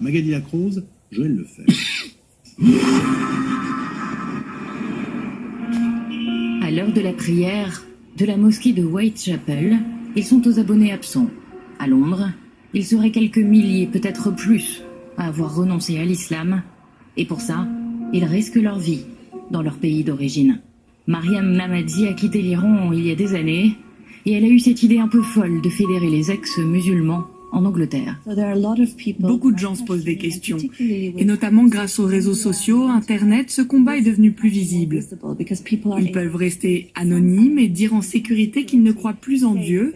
Magali Lacrose, Joël Lefebvre. À l'heure de la prière de la mosquée de Whitechapel, ils sont aux abonnés absents. À Londres, ils seraient quelques milliers, peut-être plus, à avoir renoncé à l'islam. Et pour ça, ils risquent leur vie dans leur pays d'origine. Mariam Namadi a quitté l'Iran il y a des années et elle a eu cette idée un peu folle de fédérer les ex-musulmans en Angleterre. Beaucoup de gens se posent des questions. Et notamment grâce aux réseaux sociaux, Internet, ce combat est devenu plus visible. Ils peuvent rester anonymes et dire en sécurité qu'ils ne croient plus en Dieu,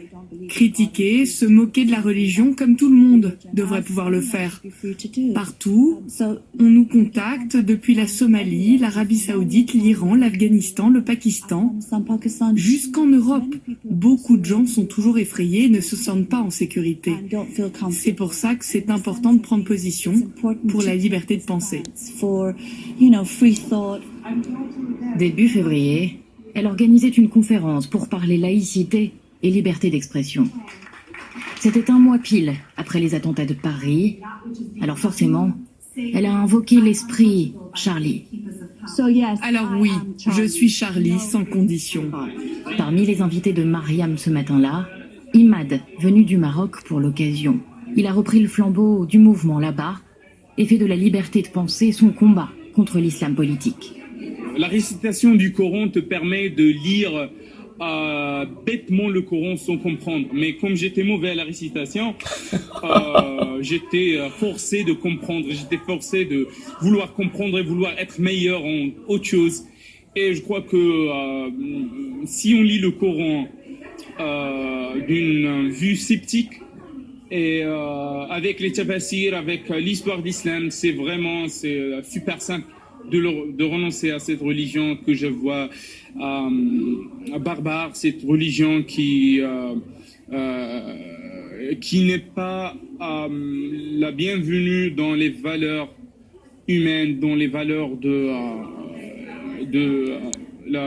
critiquer, se moquer de la religion comme tout le monde devrait pouvoir le faire. Partout, on nous contacte depuis la Somalie, l'Arabie Saoudite, l'Iran, l'Afghanistan, le Pakistan. Jusqu'en Europe, beaucoup de gens sont toujours effrayés et ne se sentent pas en sécurité. C'est pour ça que c'est important de prendre position pour la liberté de penser. Début février, elle organisait une conférence pour parler laïcité et liberté d'expression. C'était un mois pile après les attentats de Paris. Alors forcément, elle a invoqué l'esprit Charlie. Alors oui, je suis Charlie sans condition. Parmi les invités de Mariam ce matin-là, Imad, venu du Maroc pour l'occasion. Il a repris le flambeau du mouvement là-bas et fait de la liberté de penser son combat contre l'islam politique. La récitation du Coran te permet de lire bêtement le Coran sans comprendre. Mais comme j'étais mauvais à la récitation, j'étais forcé de comprendre. J'étais forcé de vouloir comprendre et vouloir être meilleur en autre chose. Et je crois que si on lit le Coran d'une vue sceptique et avec les tafassirs, avec l'histoire d'islam, c'est super simple de renoncer à cette religion que je vois barbare, cette religion qui n'est pas la bienvenue dans les valeurs humaines, dans les valeurs de